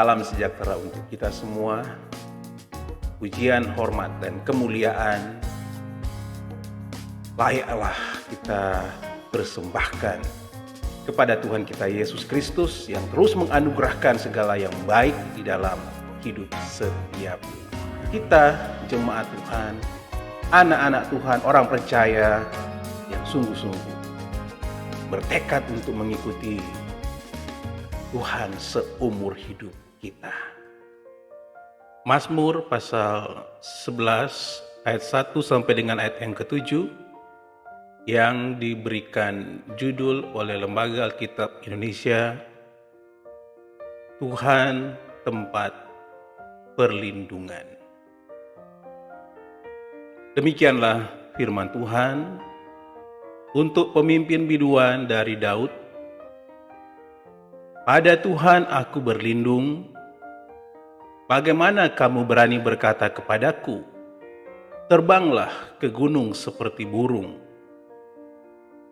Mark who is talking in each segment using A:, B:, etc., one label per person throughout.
A: Salam sejahtera untuk kita semua. Pujian, hormat, dan kemuliaan layaklah kita persembahkan kepada Tuhan kita Yesus Kristus yang terus menganugerahkan segala yang baik di dalam hidup setiap kita, jemaat Tuhan, anak-anak Tuhan, orang percaya yang sungguh-sungguh bertekad untuk mengikuti Tuhan seumur hidup kita. Mazmur pasal 11 ayat 1 sampai dengan ayat yang ke-7 yang diberikan judul oleh Lembaga Alkitab Indonesia, Tuhan Tempat Perlindungan. Demikianlah firman Tuhan untuk pemimpin biduan dari Daud. Pada Tuhan aku berlindung. Bagaimana kamu berani berkata kepadaku, terbanglah ke gunung seperti burung?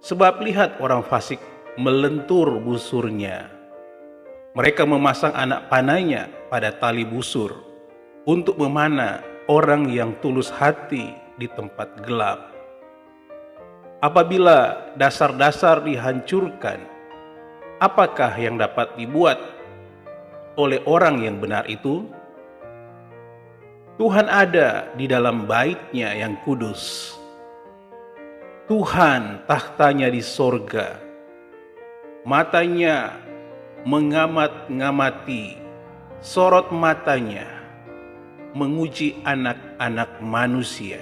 A: Sebab lihat orang fasik melentur busurnya. Mereka memasang anak panahnya pada tali busur untuk memanah orang yang tulus hati di tempat gelap. Apabila dasar-dasar dihancurkan, apakah yang dapat dibuat oleh orang yang benar itu? Tuhan ada di dalam bait-Nya yang kudus. Tuhan tahtanya di sorga. Matanya mengamat-ngamati, sorot matanya menguji anak-anak manusia.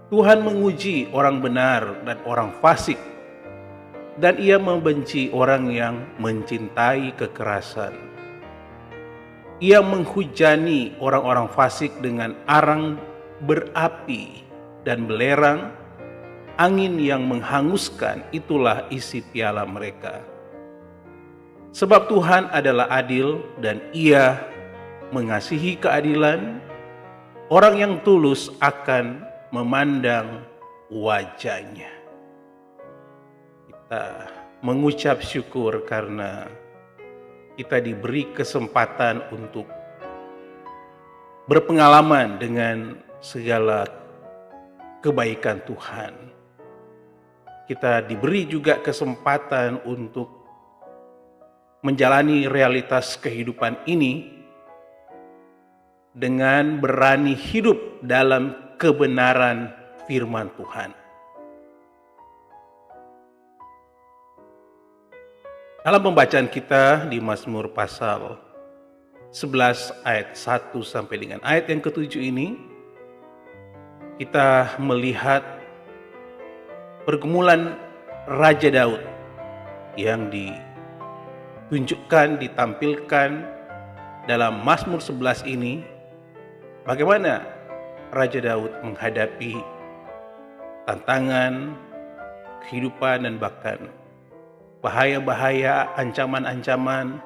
A: Tuhan menguji orang benar dan orang fasik, dan Ia membenci orang yang mencintai kekerasan. Ia menghujani orang-orang fasik dengan arang berapi dan belerang, angin yang menghanguskan, itulah isi piala mereka. Sebab Tuhan adalah adil dan Ia mengasihi keadilan, orang yang tulus akan memandang wajah-Nya. Kita mengucap syukur karena kita diberi kesempatan untuk berpengalaman dengan segala kebaikan Tuhan. Kita diberi juga kesempatan untuk menjalani realitas kehidupan ini dengan berani hidup dalam kebenaran firman Tuhan. Dalam pembacaan kita di Mazmur pasal 11 ayat 1 sampai dengan ayat yang ke-7 ini, kita melihat pergumulan Raja Daud yang ditunjukkan, ditampilkan dalam Mazmur 11 ini. Bagaimana Raja Daud menghadapi tantangan kehidupan dan bahkan bahaya-bahaya, ancaman-ancaman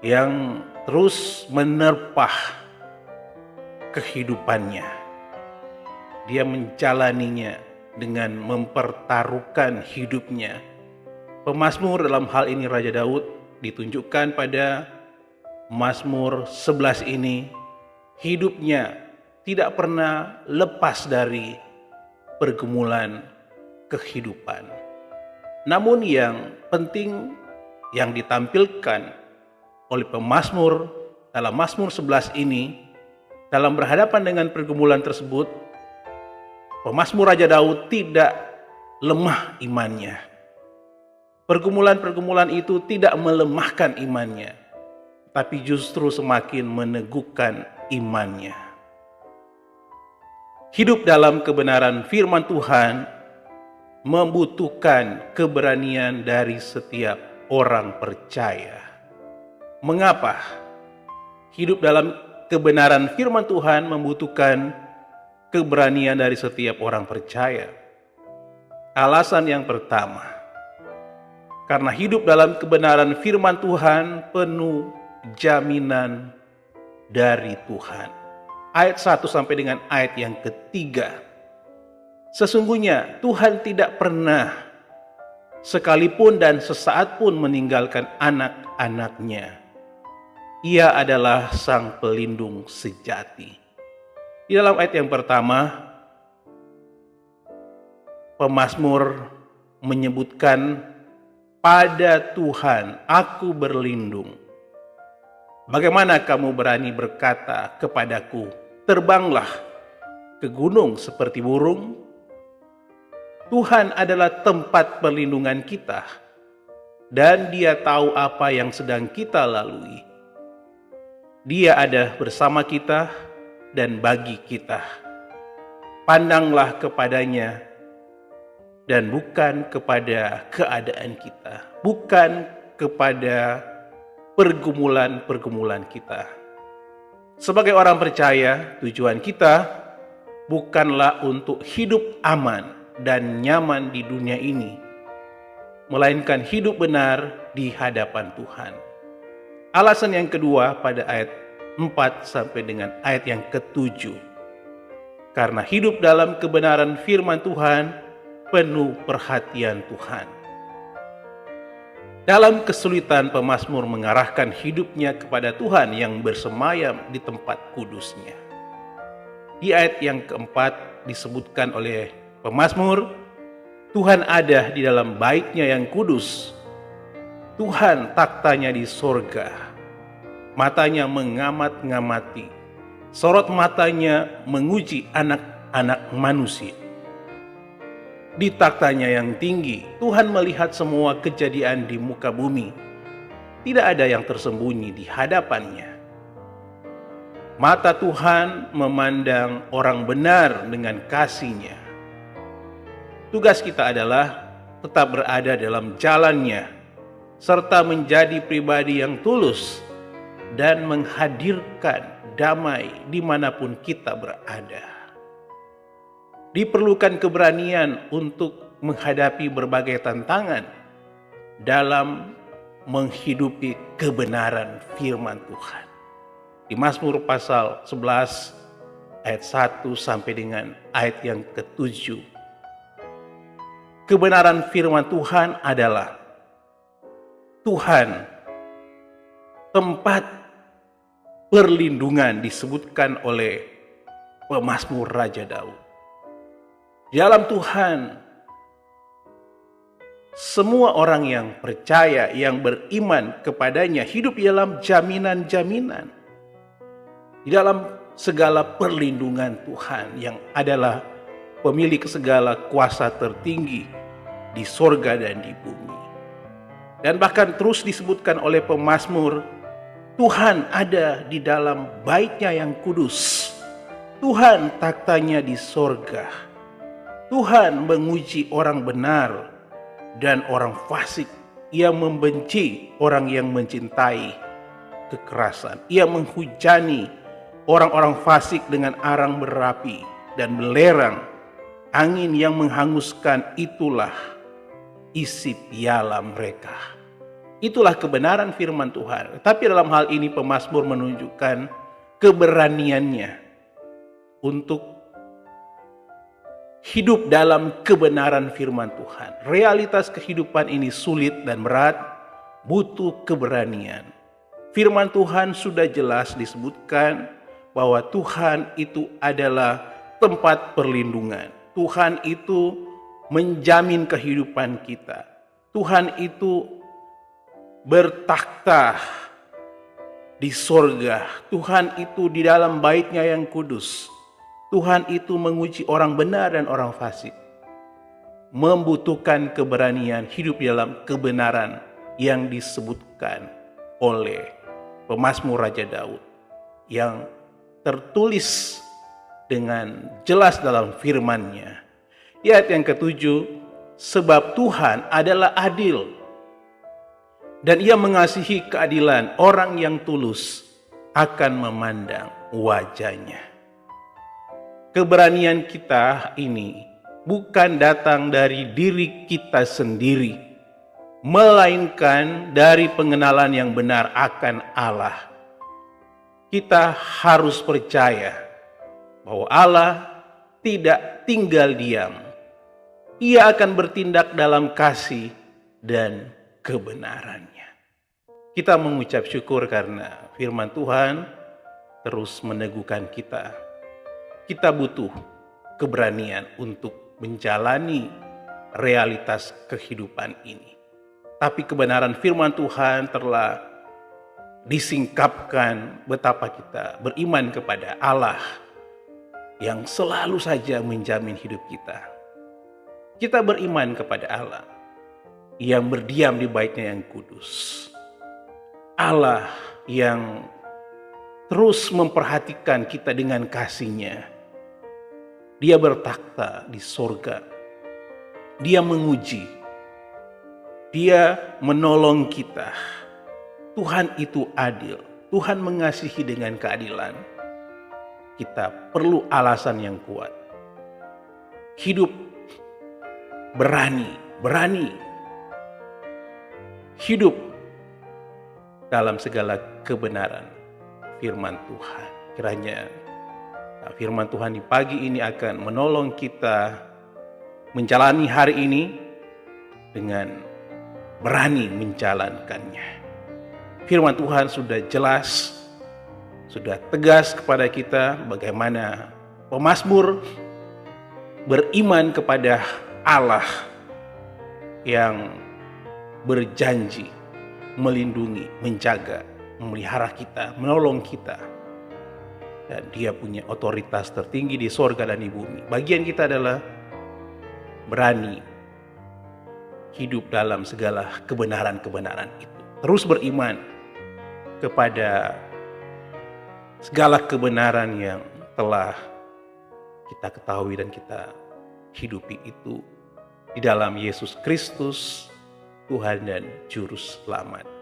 A: yang terus menerpah kehidupannya. Dia menjalaninya dengan mempertaruhkan hidupnya. Pemazmur dalam hal ini Raja Daud ditunjukkan pada Mazmur 11 ini, hidupnya tidak pernah lepas dari pergumulan kehidupan. Namun yang penting yang ditampilkan oleh pemazmur dalam Mazmur 11 ini, dalam berhadapan dengan pergumulan tersebut, pemazmur Raja Daud tidak lemah imannya. Pergumulan-pergumulan itu tidak melemahkan imannya, tapi justru semakin meneguhkan imannya. Hidup dalam kebenaran firman Tuhan membutuhkan keberanian dari setiap orang percaya. Mengapa? Hidup dalam kebenaran firman Tuhan membutuhkan keberanian dari setiap orang percaya. Alasan yang pertama, karena hidup dalam kebenaran firman Tuhan penuh jaminan dari Tuhan. Ayat 1 sampai dengan ayat yang ketiga. Sesungguhnya Tuhan tidak pernah sekalipun dan sesaat pun meninggalkan anak anak-anaknya. Ia adalah sang pelindung sejati. Di dalam ayat yang pertama, pemazmur menyebutkan, pada Tuhan aku berlindung. Bagaimana kamu berani berkata kepadaku, terbanglah ke gunung seperti burung? Tuhan adalah tempat perlindungan kita, dan Dia tahu apa yang sedang kita lalui. Dia ada bersama kita dan bagi kita. Pandanglah kepadanya dan bukan kepada keadaan kita, bukan kepada pergumulan-pergumulan kita. Sebagai orang percaya, tujuan kita bukanlah untuk hidup aman dan nyaman di dunia ini, melainkan hidup benar di hadapan Tuhan. Alasan yang kedua pada ayat 4 sampai dengan ayat yang ke-7. Karena hidup dalam kebenaran firman Tuhan penuh perhatian Tuhan. Dalam kesulitan, pemazmur mengarahkan hidupnya kepada Tuhan yang bersemayam di tempat kudus-Nya. Di ayat yang keempat disebutkan oleh pemazmur, Tuhan ada di dalam bait-Nya yang kudus. Tuhan taktanya di sorga, matanya mengamat-ngamati, sorot matanya menguji anak-anak manusia. Di taktanya yang tinggi, Tuhan melihat semua kejadian di muka bumi. Tidak ada yang tersembunyi di hadapan-Nya. Mata Tuhan memandang orang benar dengan kasih-Nya. Tugas kita adalah tetap berada dalam jalan-Nya, serta menjadi pribadi yang tulus dan menghadirkan damai dimanapun kita berada. Diperlukan keberanian untuk menghadapi berbagai tantangan dalam menghidupi kebenaran firman Tuhan. Di Mazmur pasal 11 ayat 1 sampai dengan ayat yang ke-7. Kebenaran firman Tuhan adalah Tuhan tempat perlindungan, disebutkan oleh pemazmur Raja Daud. Di dalam Tuhan, semua orang yang percaya, yang beriman kepadanya, hidup di dalam jaminan-jaminan. Di dalam segala perlindungan Tuhan yang adalah pemilik segala kuasa tertinggi di sorga dan di bumi. Dan bahkan terus disebutkan oleh pemazmur, Tuhan ada di dalam bait-Nya yang kudus. Tuhan taktanya di sorga. Tuhan menguji orang benar dan orang fasik. Ia membenci orang yang mencintai kekerasan. Ia menghujani orang-orang fasik dengan arang berapi dan belerang. Angin yang menghanguskan, itulah isi piala mereka. Itulah kebenaran firman Tuhan. Tapi dalam hal ini pemazmur menunjukkan keberaniannya untuk hidup dalam kebenaran firman Tuhan. Realitas kehidupan ini sulit dan berat, butuh keberanian. Firman Tuhan sudah jelas disebutkan bahwa Tuhan itu adalah tempat perlindungan. Tuhan itu menjamin kehidupan kita. Tuhan itu bertakhta di sorga. Tuhan itu di dalam bait-Nya yang kudus. Tuhan itu menguji orang benar dan orang fasik. Membutuhkan keberanian hidup dalam kebenaran yang disebutkan oleh pemazmur Raja Daud, yang tertulis dengan jelas dalam firman-Nya. Di ayat yang ke-7, sebab Tuhan adalah adil dan Ia mengasihi keadilan, orang yang tulus akan memandang wajah-Nya. Keberanian kita ini bukan datang dari diri kita sendiri, melainkan dari pengenalan yang benar akan Allah. Kita harus percaya bahwa Allah tidak tinggal diam. Ia akan bertindak dalam kasih dan kebenarannya. Kita mengucap syukur karena firman Tuhan terus meneguhkan kita. Kita butuh keberanian untuk menjalani realitas kehidupan ini. Tapi kebenaran firman Tuhan telah disingkapkan betapa kita beriman kepada Allah yang selalu saja menjamin hidup kita. Kita beriman kepada Allah yang berdiam di Bait-Nya yang kudus. Allah yang terus memperhatikan kita dengan kasih-Nya. Dia bertakhta di sorga. Dia menguji. Dia menolong kita. Tuhan itu adil. Tuhan mengasihi dengan keadilan. Kita perlu alasan yang kuat. Hidup berani. Hidup dalam segala kebenaran firman Tuhan. Kiranya firman Tuhan di pagi ini akan menolong kita menjalani hari ini dengan berani menjalankannya. Firman Tuhan sudah jelas, sudah tegas kepada kita bagaimana pemazmur beriman kepada Allah yang berjanji melindungi, menjaga, memelihara kita, menolong kita. Dan Dia punya otoritas tertinggi di sorga dan di bumi. Bagian kita adalah berani hidup dalam segala kebenaran-kebenaran itu. Terus beriman kepada segala kebenaran yang telah kita ketahui dan kita hidupi itu di dalam Yesus Kristus, Tuhan dan Juru Selamat.